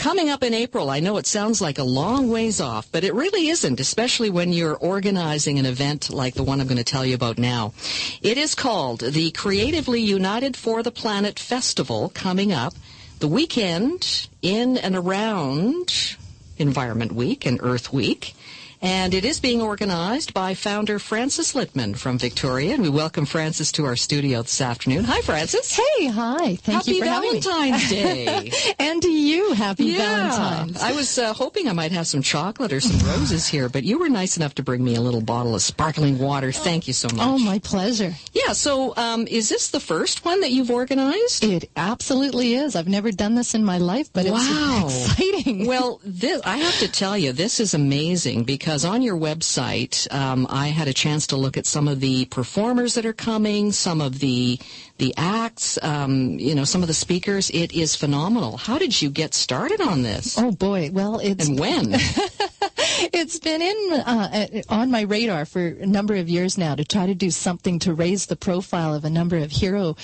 coming up in April. I know it sounds like a long ways off, but it really isn't, especially when you're organizing an event like the one I'm going to tell you about now. It is called the Creatively United for the Planet Festival, coming up the weekend in and around Environment Week and Earth Week. And it is being organized by founder Frances Litman from Victoria. And we welcome Frances to our studio this afternoon. Hi, Frances. Hey, hi. Thank you for having me. Happy Valentine's Day. And to you, happy Valentine's. I was hoping I might have some chocolate or some roses here, but you were nice enough to bring me a little bottle of sparkling water. Thank you so much. Oh, my pleasure. Yeah, so is this the first one that you've organized? It absolutely is. I've never done this in my life, but it's exciting. Well, I have to tell you, this is amazing because on your website, I had a chance to look at some of the performers that are coming, some of the acts, some of the speakers. It is phenomenal. How did you get started on this? Oh, boy. Well, and when? It's been on my radar for a number of years now to try to do something to raise the profile of a number of hero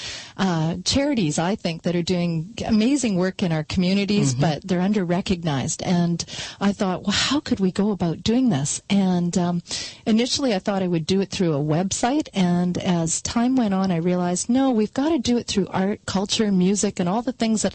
charities, I think, that are doing amazing work in our communities, but they're under-recognized. And I thought, well, how could we go about doing this? And initially I thought I would do it through a website. And as time went on, I realized, no, we've got to do it through art, culture, music, and all the things that,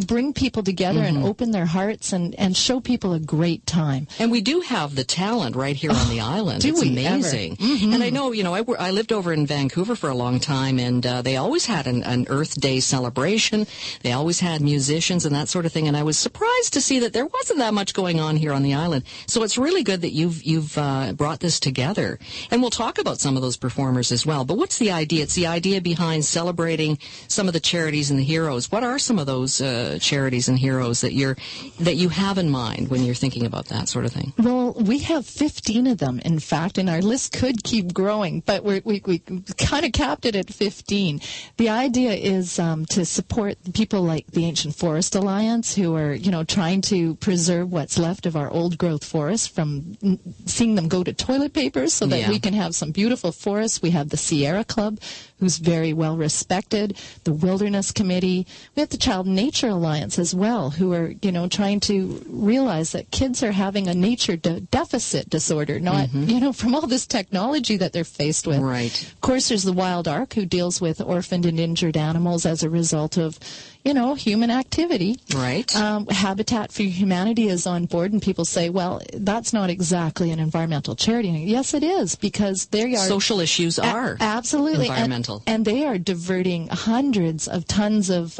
bring people together and open their hearts and show people a great time. And we do have the talent right here on the island. It's amazing. And I know, I lived over in Vancouver for a long time, and they always had an Earth Day celebration. They always had musicians and that sort of thing. And I was surprised to see that there wasn't that much going on here on the island. So it's really good that you've brought this together. And we'll talk about some of those performers as well. But what's the idea? It's the idea behind celebrating some of the charities and the heroes. What are some of those charities and heroes that you have in mind when you're thinking about that sort of thing? Well, we have 15 of them, in fact, and our list could keep growing, but we kind of capped it at 15. The idea is to support people like the Ancient Forest Alliance, who are, trying to preserve what's left of our old-growth forests from seeing them go to toilet paper so that we can have some beautiful forests. We have the Sierra Club, who's very well respected, the Wilderness Committee. We have the Child Nature Alliance as well, who are, trying to realize that kids are having a nature deficit disorder, not, from all this technology that they're faced with. Right. Of course, there's the Wild Ark, who deals with orphaned and injured animals as a result of, human activity. Right. Habitat for Humanity is on board, and people say, well, that's not exactly an environmental charity. Yes, it is, because they are... Social issues are absolutely environmental. And they are diverting hundreds of tons of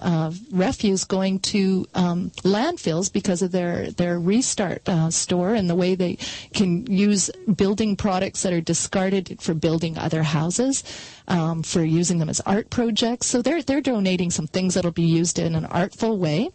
refuse going to landfills because of their restart store and the way they can use building products that are discarded for building other houses, for using them as art projects. So they're donating some things that'll be used in an artful way.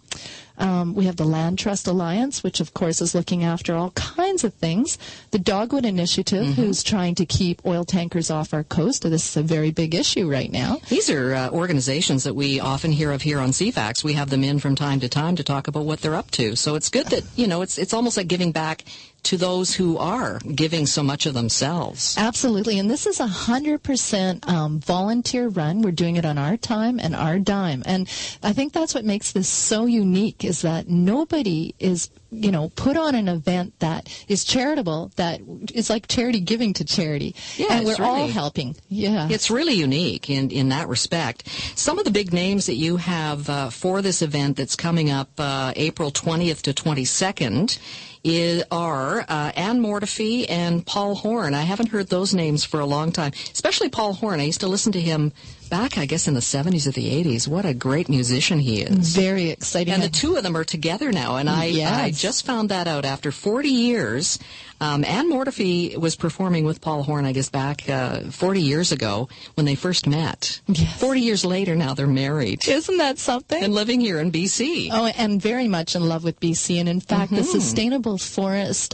We have the Land Trust Alliance, which, of course, is looking after all kinds of things. The Dogwood Initiative, who's trying to keep oil tankers off our coast. This is a very big issue right now. These are organizations that we often hear of here on C-FAX. We have them in from time to time to talk about what they're up to. So it's good that, it's almost like giving back to those who are giving so much of themselves. Absolutely. And this is 100% volunteer run. We're doing it on our time and our dime. And I think that's what makes this so unique, is that nobody is put on an event that is charitable, that is like charity giving to charity. Yeah, and we're all helping. Yeah. It's really unique in that respect. Some of the big names that you have for this event that's coming up April 20th to 22nd are Anne Mortifee and Paul Horn. I haven't heard those names for a long time, especially Paul Horn. I used to listen to him back, I guess, in the 70s or the 80s. What a great musician he is. Very exciting. And the two of them are together now, and I just found that out after 40 years. Anne Mortifee was performing with Paul Horn, I guess, back 40 years ago when they first met. Yes. 40 years later, now they're married. Isn't that something? And living here in B.C. Oh, and very much in love with B.C. And in fact, the Sustainable Forestry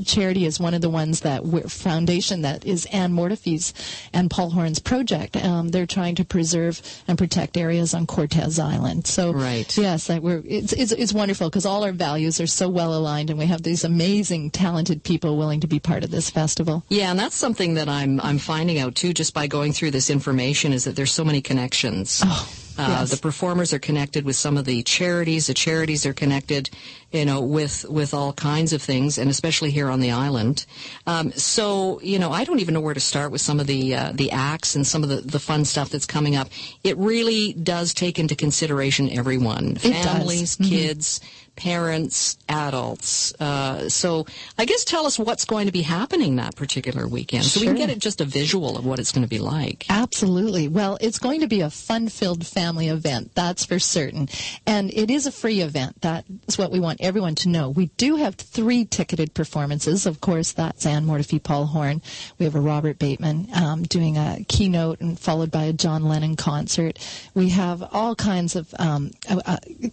charity is one of the ones foundation that is Anne Mortifee's and Paul Horn's project. They're trying to preserve and protect areas on Cortez Island. So, right. Yes, it's wonderful because all our values are so well aligned, and we have these amazing, talented people willing to be part of this festival. Yeah, and that's something that I'm finding out too, just by going through this information, is that there's so many connections. Oh. Yes. The performers are connected with some of the charities. The charities are connected, with all kinds of things, and especially here on the island. So, I don't even know where to start with some of the acts and some of the fun stuff that's coming up. It really does take into consideration everyone. Families, kids, parents, adults. So I guess tell us what's going to be happening that particular weekend so we can get just a visual of what it's going to be like. Absolutely. Well, it's going to be a fun-filled family event, that's for certain. And it is a free event. That's what we want everyone to know. We do have 3 ticketed performances. Of course, that's Anne Mortifee, Paul Horn. We have a Robert Bateman doing a keynote and followed by a John Lennon concert. We have all kinds of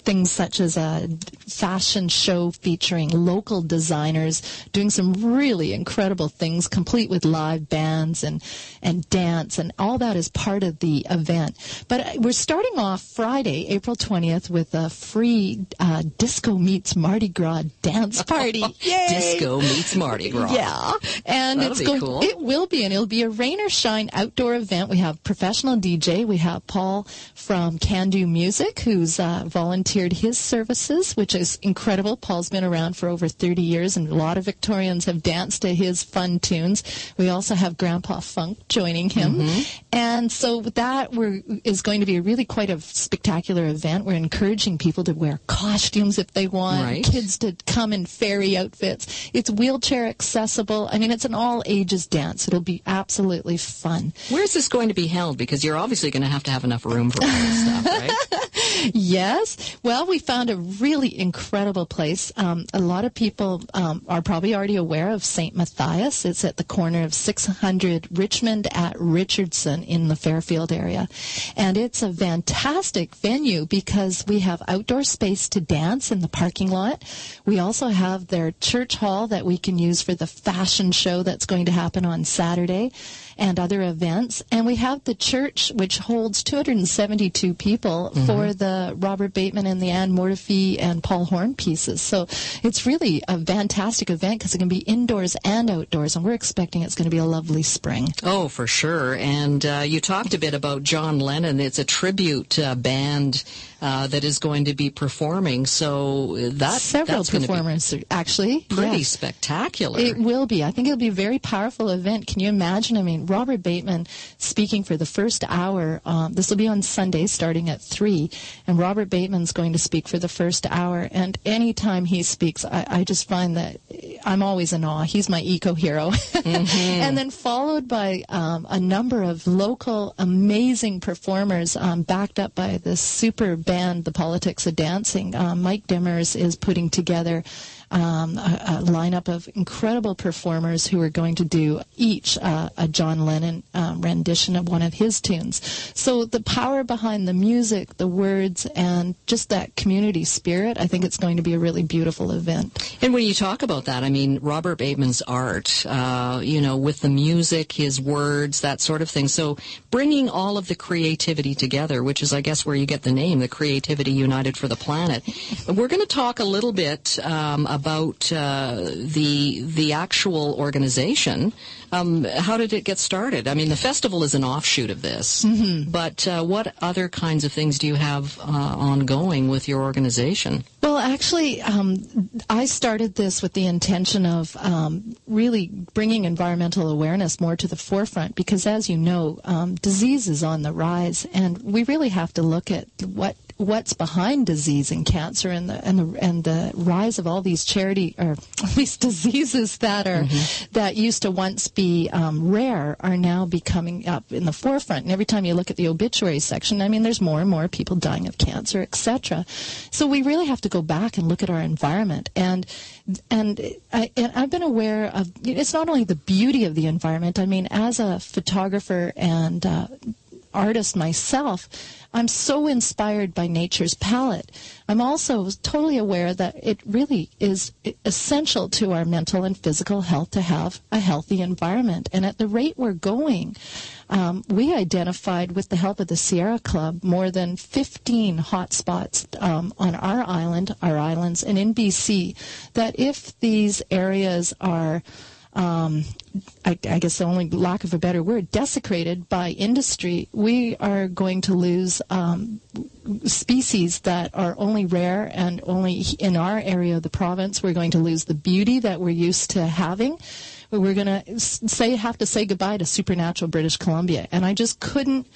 things such as a fashion show featuring local designers doing some really incredible things, complete with live bands and dance, and all that is part of the event. But we're starting off Friday, April 20th, with a free Disco Meets Mardi Gras dance party. Yay! Disco Meets Mardi Gras. Yeah. And cool. It will be, and it'll be a rain or shine outdoor event. We have professional DJ. We have Paul from Can Do Music, who's volunteered his services, which is incredible. Paul's been around for over 30 years, and a lot of Victorians have danced to his fun tunes. We also have Grandpa Funk joining him. And so that is going to be really quite a spectacular event. We're encouraging people to wear costumes if they want, kids to come in fairy outfits. It's wheelchair accessible. I mean, it's an all-ages dance. It'll be absolutely fun. Where's this going to be held? Because you're obviously going to have enough room for all this stuff, right? Yes. Well, we found a really incredible place. A lot of people are probably already aware of St. Matthias. It's at the corner of 600 Richmond at Richardson in the Fairfield area. And it's a fantastic venue because we have outdoor space to dance in the parking lot. We also have their church hall that we can use for the fashion show that's going to happen on Saturday and other events. And we have the church, which holds 272 people for the Robert Bateman and the Anne Mortifee and Paul Horn pieces. So it's really a fantastic event because it can be indoors and outdoors, and we're expecting it's going to be a lovely spring. Oh, for sure. And you talked a bit about John Lennon. It's a tribute band that is going to be performing. So that's performers, actually. Pretty spectacular. It will be. I think it'll be a very powerful event. Can you imagine? I mean, Robert Bateman speaking for the first hour. This will be on Sunday starting at 3, and Robert Bateman's going to speak for the first hour. And anytime he speaks, I just find that I'm always in awe. He's my eco-hero. And then followed by a number of local amazing performers backed up by this super band, The Politics of Dancing. Mike Dimmers is putting together a lineup of incredible performers who are going to do each a John Lennon rendition of one of his tunes. So the power behind the music, the words, and just that community spirit, I think it's going to be a really beautiful event. And when you talk about that, I mean, Robert Bateman's art, with the music, his words, that sort of thing. So bringing all of the creativity together, which is, I guess, where you get the name, the Creativity United for the Planet. We're going to talk a little bit about the actual organization. How did it get started? I mean, the festival is an offshoot of this, but what other kinds of things do you have ongoing with your organization? Well, actually, I started this with the intention of really bringing environmental awareness more to the forefront because, as you know, disease is on the rise, and we really have to look at what's behind disease and cancer and the rise of all these these diseases that used to once be rare are now becoming up in the forefront. And every time you look at the obituary section, I mean, there's more and more people dying of cancer, etc. So we really have to go back and look at our environment. And I've been aware of, it's not only the beauty of the environment. I mean, as a photographer and artist myself, I'm so inspired by nature's palette. I'm also totally aware that it really is essential to our mental and physical health to have a healthy environment. And at the rate we're going, we identified with the help of the Sierra Club more than 15 hotspots on our islands, and in BC, that if these areas are I guess the only lack of a better word, desecrated by industry, we are going to lose species that are only rare and only in our area of the province. We're going to lose the beauty that we're used to having. We're going to have to say goodbye to supernatural British Columbia. And I just couldn't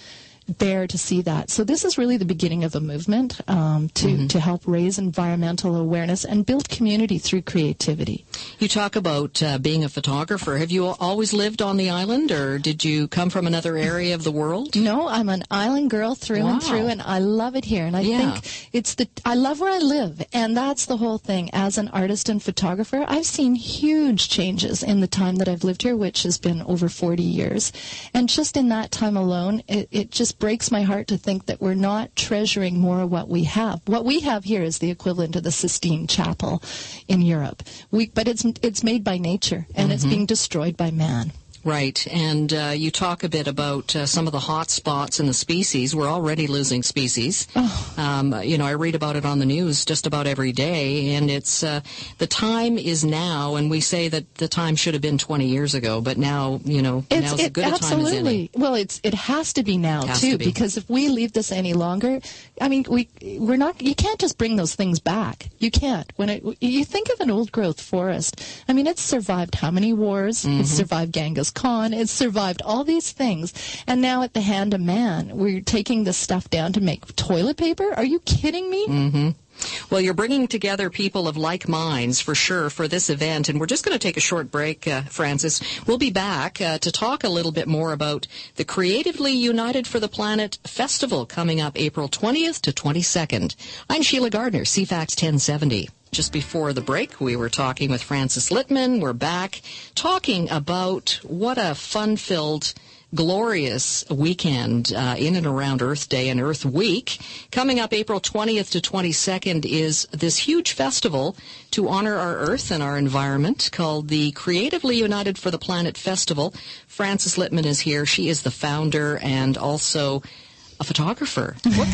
bear to see that. So this is really the beginning of a movement to help raise environmental awareness and build community through creativity. You talk about being a photographer. Have you always lived on the island, or did you come from another area of the world? No, I'm an island girl through and through, and I love it here. And I think I love where I live, and that's the whole thing. As an artist and photographer, I've seen huge changes in the time that I've lived here, which has been over 40 years. And just in that time alone, it just breaks my heart to think that we're not treasuring more of what we have. What we have here is the equivalent of the Sistine Chapel in Europe. But it's made by nature, and it's being destroyed by man. Right, and you talk a bit about some of the hot spots in the species. We're already losing species. I read about it on the news just about every day, and it's the time is now, and we say that the time should have been 20 years ago, but now, now's as good a time as any. Well, it has to be now, too, because if we leave this any longer, I mean, we're not. You can't just bring those things back. You can't. You think of an old-growth forest, I mean, it's survived how many wars? It's survived Genghis Khan. It's survived all these things. And now at the hand of man, we're taking this stuff down to make toilet paper? Are you kidding me? Well, you're bringing together people of like minds, for sure, for this event. And we're just going to take a short break, Frances. We'll be back to talk a little bit more about the Creatively United for the Planet Festival coming up April 20th to 22nd. I'm Sheila Gardner, C-FAX 1070. Just before the break, we were talking with Frances Litman. We're back talking about what a fun-filled, glorious weekend in and around Earth Day and Earth Week. Coming up April 20th to 22nd is this huge festival to honor our Earth and our environment called the Creatively United for the Planet Festival. Frances Litman is here. She is the founder and also a photographer. What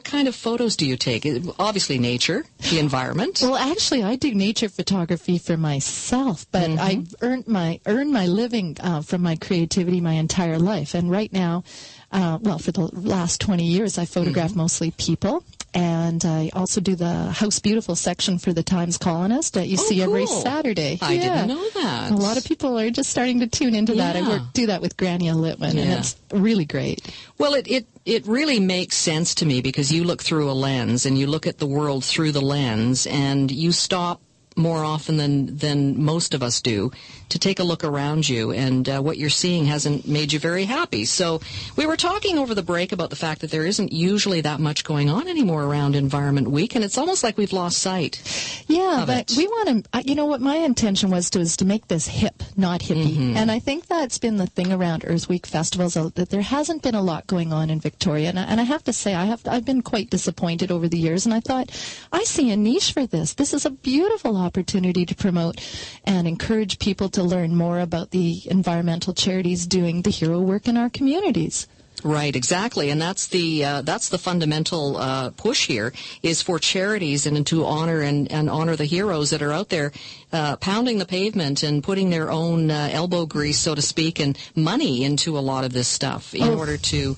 kind of photos do you take? Obviously nature, the environment. Well, actually, I do nature photography for myself, but I've earned my living from my creativity my entire life. And right now, for the last 20 years, I photograph mostly people. And I also do the House Beautiful section for the Times Colonist that you see every Saturday. I didn't know that. A lot of people are just starting to tune into that. I do that with Grania Litman, and it's really great. Well, it really makes sense to me because you look through a lens and you look at the world through the lens and you stop more often than most of us do to take a look around you, and what you're seeing hasn't made you very happy. So we were talking over the break about the fact that there isn't usually that much going on anymore around Environment Week, and it's almost like we've lost sight. Yeah, but we want to, what my intention was to make this hip, not hippie. And I think that's been the thing around Earth Week festivals, that there hasn't been a lot going on in Victoria. And I have to say, I've been quite disappointed over the years, and I thought, I see a niche for this. This is a beautiful opportunity to promote and encourage people to learn more about the environmental charities doing the hero work in our communities. Right, exactly, and that's the fundamental push here is for charities and to honor and honor the heroes that are out there pounding the pavement and putting their own elbow grease, so to speak, and money into a lot of this stuff in order to,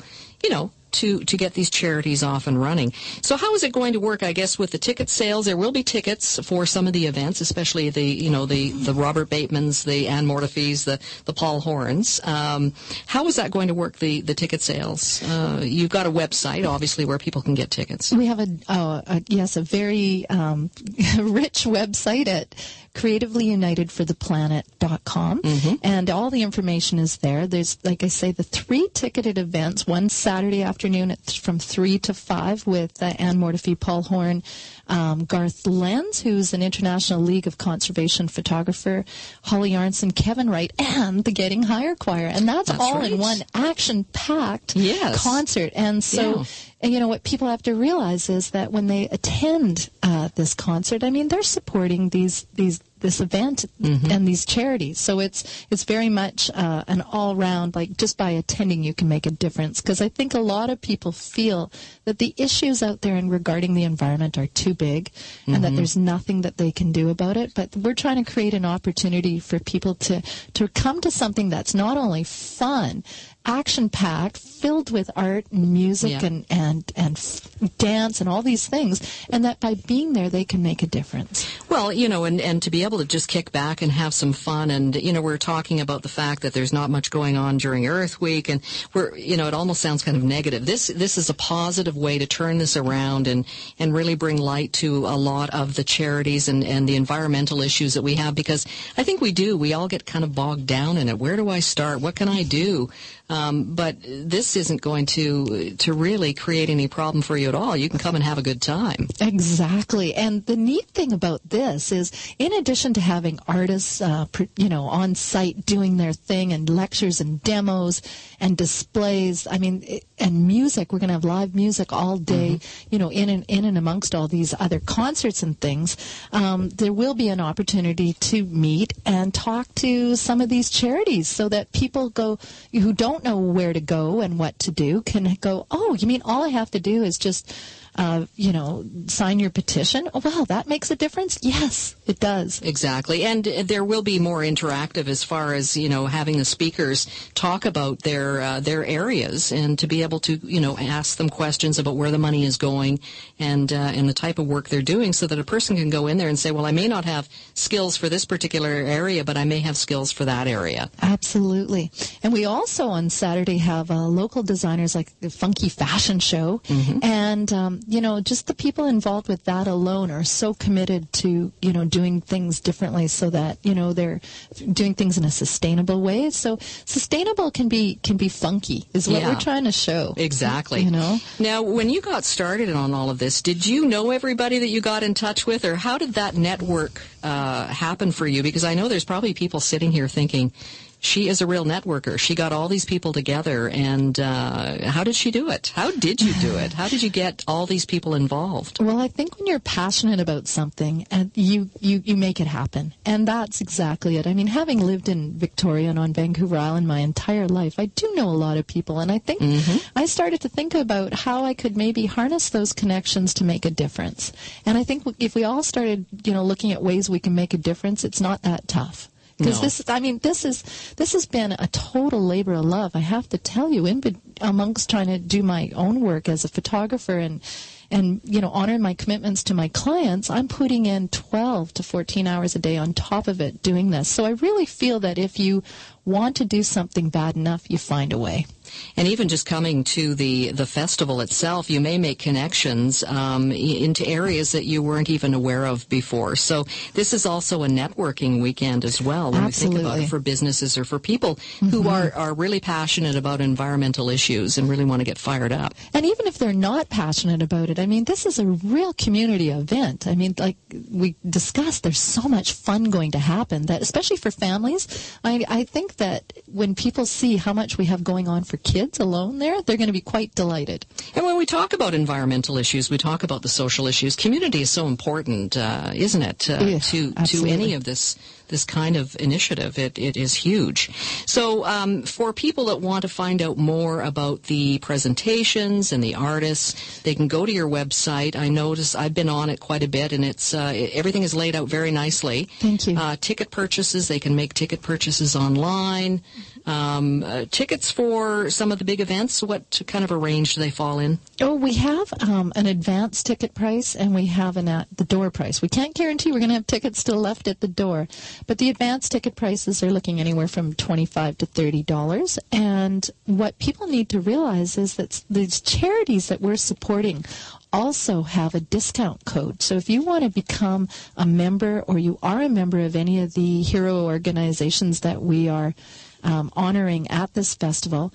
to get these charities off and running. So how is it going to work, I guess, with the ticket sales? There will be tickets for some of the events, especially the Robert Batemans, the Anne Mortifees, the Paul Horns. How is that going to work, the ticket sales? You've got a website, obviously, where people can get tickets. We have a very rich website at creativelyunitedfortheplanet.com, and all the information is there. There's, like I say, the 3 ticketed events, one Saturday afternoon from 3 to 5 with Anne Mortifee, Paul Horn, Garth Lenz, who's an International League of Conservation photographer, Holly Arnson, Kevin Wright, and the Getting Higher Choir. And that's all right. In one action-packed concert. And so, what people have to realize is that when they attend this concert, I mean, they're supporting these this event and these charities. So it's very much an all-round, like just by attending you can make a difference. Because I think a lot of people feel that the issues out there regarding the environment are too big and that there's nothing that they can do about it. But we're trying to create an opportunity for people to come to something that's not only fun, action-packed, filled with art and music and dance and all these things, and that by being there they can make a difference. Well, and to be able to just kick back and have some fun, and we're talking about the fact that there's not much going on during Earth Week, and it almost sounds kind of negative. This is a positive way to turn this around and really bring light to a lot of the charities and the environmental issues that we have, because I think we all get kind of bogged down in it. Where do I start? What can I do? But this isn't going to really create any problem for you at all. You can come and have a good time. Exactly. And the neat thing about this is, in addition to having artists, on site doing their thing, and lectures and demos and displays, and music, we're going to have live music all day, in and amongst all these other concerts and things. There will be an opportunity to meet and talk to some of these charities, so that people who don't know where to go and what to do can go, oh, you mean all I have to do is just sign your petition? Oh, wow, that makes a difference? Yes, it does. Exactly. And there will be more interactive as far as, having the speakers talk about their areas, and to be able to, ask them questions about where the money is going and the type of work they're doing, so that a person can go in there and say, well, I may not have skills for this particular area, but I may have skills for that area. Absolutely. And we also on Saturday have local designers, like the Funky Fashion Show, and just the people involved with that alone are so committed to, doing things differently, so that, they're doing things in a sustainable way. So sustainable can be funky, is what we're trying to show. Exactly. Now, when you got started on all of this, did you know everybody that you got in touch with, or how did that network happen for you? Because I know there's probably people sitting here thinking, she is a real networker. She got all these people together, and how did she do it? How did you do it? How did you get all these people involved? Well, I think when you're passionate about something, and you make it happen, and that's exactly it. Having lived in Victoria and on Vancouver Island my entire life, I do know a lot of people, and I think I started to think about how I could maybe harness those connections to make a difference. And I think if we all started, looking at ways we can make a difference, it's not that tough. Because this has been a total labor of love, I have to tell you, amongst trying to do my own work as a photographer and honoring my commitments to my clients. I'm putting in 12 to 14 hours a day on top of it doing this. So I really feel that if you want to do something bad enough, you find a way. And even just coming to the festival itself, you may make connections into areas that you weren't even aware of before. So this is also a networking weekend as well, when Absolutely. we think about it, for businesses or for people who are really passionate about environmental issues and really want to get fired up. And even if they're not passionate about it, this is a real community event. Like we discussed, there's so much fun going to happen, that especially for families, I think that when people see how much we have going on for kids alone there, they're going to be quite delighted. And when we talk about environmental issues, we talk about the social issues. Community is so important, isn't it, to any of this kind of initiative. It is huge. So for people that want to find out more about the presentations and the artists, they can go to your website. I notice I've been on it quite a bit, and it's everything is laid out very nicely. Thank you. Ticket purchases, they can make ticket purchases online. Tickets for some of the big events, what kind of a range do they fall in? Oh, we have an advance ticket price, and we have an at-the-door price. We can't guarantee we're going to have tickets still left at the door, but the advance ticket prices are looking anywhere from $25 to $30. And what people need to realize is that these charities that we're supporting also have a discount code. So if you want to become a member, or you are a member of any of the hero organizations that we are honoring at this festival,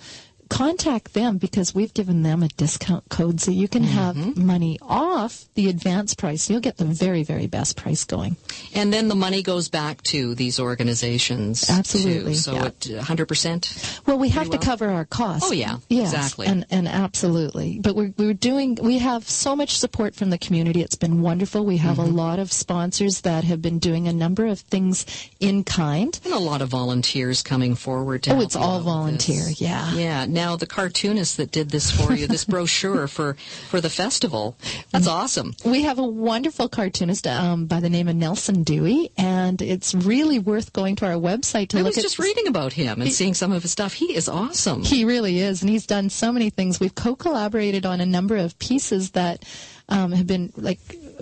contact them because we've given them a discount code so you can have money off the advance price. You'll get the very, very best price going. And then the money goes back to these organizations. Absolutely. Too. So at 100%? Well, we have to cover our costs. Oh, yeah. Yes, Exactly. And absolutely. But we have so much support from the community. It's been wonderful. We have a lot of sponsors that have been doing a number of things in kind. And a lot of volunteers coming forward to help. It's all volunteer, yeah. Yeah. Now, the cartoonist that did this for you, this brochure for the festival, that's awesome. We have a wonderful cartoonist by the name of Nelson Dewey, and it's really worth going to our website to look at. I was just reading about him and seeing some of his stuff. He is awesome. He really is, and he's done so many things. We've co-collaborated on a number of pieces that have been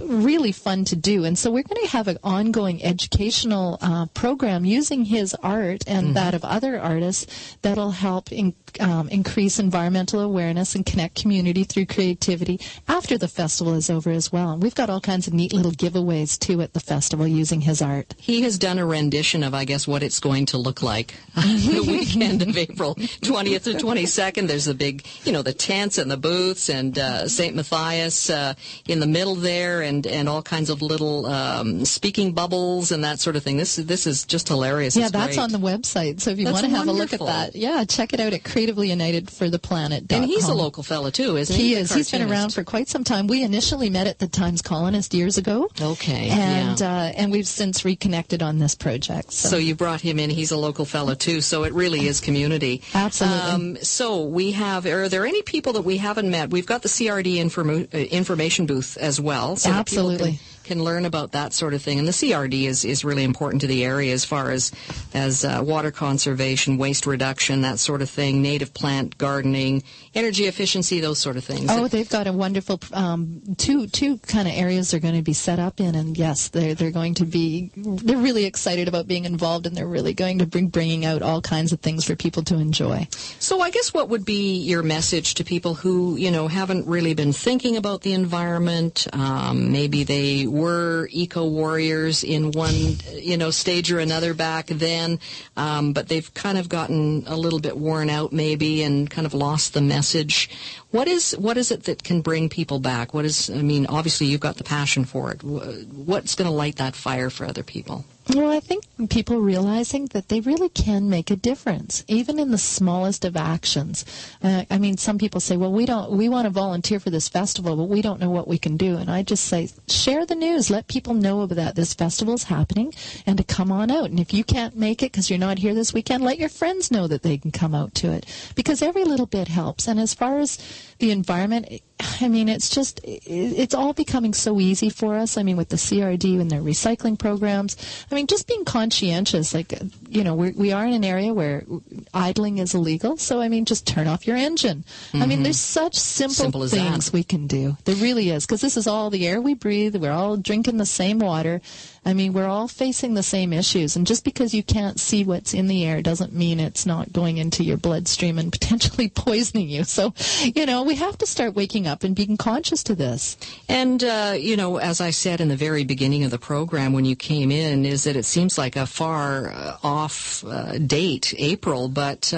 really fun to do. And so we're going to have an ongoing educational program using his art and that of other artists that'll help increase environmental awareness and connect community through creativity after the festival is over as well. And we've got all kinds of neat little giveaways, too, at the festival using his art. He has done a rendition of, I guess, what it's going to look like the weekend of April 20th to 22nd. There's the big, the tents and the booths and St. Matthias in the middle there and all kinds of little speaking bubbles and that sort of thing. This is just hilarious. Yeah, it's that's great. On the website. So if you want to have a look at that, check it out at creativellyunitedfortheplanet.com. And he's a local fella, too, isn't he? He is. He's been around for quite some time. We initially met at the Times Colonist years ago. Okay. And we've since reconnected on this project. So you brought him in. He's a local fellow, too. So it really is community. Absolutely. So are there any people that we haven't met? We've got the CRD information booth as well. So absolutely. That people can learn about that sort of thing. And the CRD is really important to the area as far as water conservation, waste reduction, that sort of thing, native plant gardening, energy efficiency, those sort of things. Oh, they've got a wonderful two kind of areas they're going to be set up in, and yes, they're really excited about being involved, and they're really going to bringing out all kinds of things for people to enjoy. So I guess what would be your message to people who haven't really been thinking about the environment? Maybe they were eco-warriors in one stage or another back then, but they've kind of gotten a little bit worn out maybe and kind of lost the message. What is it that can bring people back? Obviously you've got the passion for it. What's going to light that fire for other people? Well, I think people realizing that they really can make a difference, even in the smallest of actions. Some people say, well, we want to volunteer for this festival, but we don't know what we can do. And I just say, share the news. Let people know about that. This festival is happening and to come on out. And if you can't make it because you're not here this weekend, let your friends know that they can come out to it, because every little bit helps. And as far as the environment, it's all becoming so easy for us. With the CRD and their recycling programs, just being conscientious. We are in an area where idling is illegal. So, just turn off your engine. There's such simple things we can do. There really is, because this is all the air we breathe. We're all drinking the same water. We're all facing the same issues. And just because you can't see what's in the air doesn't mean it's not going into your bloodstream and potentially poisoning you. So, we have to start waking up and being conscious to this. And, as I said in the very beginning of the program when you came in, is that it seems like a far off date, April, but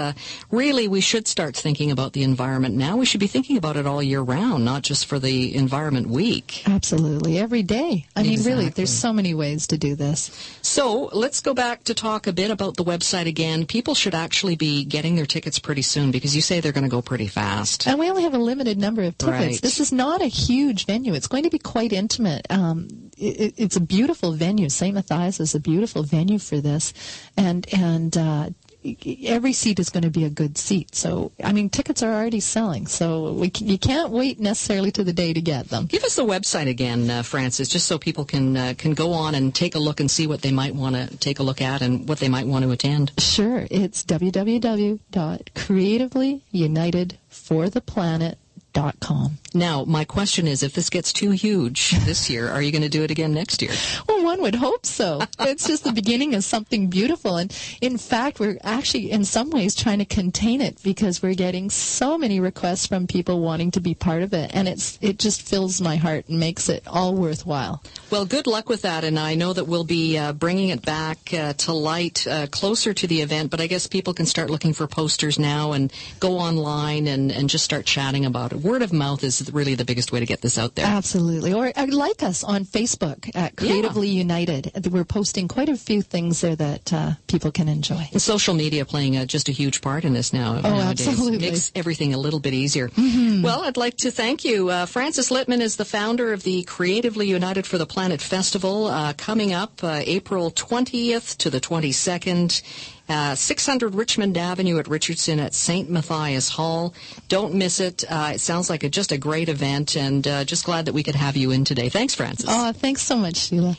really we should start thinking about the environment now. We should be thinking about it all year round, not just for the Environment Week. Absolutely. Every day. Exactly. Really, there's so many ways to do this. So let's go back to talk a bit about the website again. People should actually be getting their tickets pretty soon, because you say they're going to go pretty fast. And we only have a limited number of tickets. Right. This is not a huge venue. It's going to be quite intimate. It's a beautiful venue. St. Matthias is a beautiful venue for this. And every seat is going to be a good seat. So, tickets are already selling. So you can't wait necessarily to the day to get them. Give us the website again, Frances, just so people can go on and take a look and see what they might want to take a look at and what they might want to attend. Sure. It's www.creativelyunitedfortheplanet.com. Now, my question is, if this gets too huge this year, are you going to do it again next year? Well, one would hope so. It's just the beginning of something beautiful. And in fact, we're actually in some ways trying to contain it, because we're getting so many requests from people wanting to be part of it. And it just fills my heart and makes it all worthwhile. Well, good luck with that, and I know that we'll be bringing it back to light closer to the event, but I guess people can start looking for posters now and go online and just start chatting about it. Word of mouth is really the biggest way to get this out there. Absolutely. Or like us on Facebook at Creatively United. We're posting quite a few things there that people can enjoy. And social media playing just a huge part in this nowadays. Absolutely. Makes everything a little bit easier. Mm-hmm. Well, I'd like to thank you. Frances Litman is the founder of the Creatively United for the Planet Festival, coming up April 20th to the 22nd. 600 Richmond Avenue at Richardson at St. Matthias Hall. Don't miss it. It sounds like just a great event, and just glad that we could have you in today. Thanks, Frances. Oh, thanks so much, Sheila.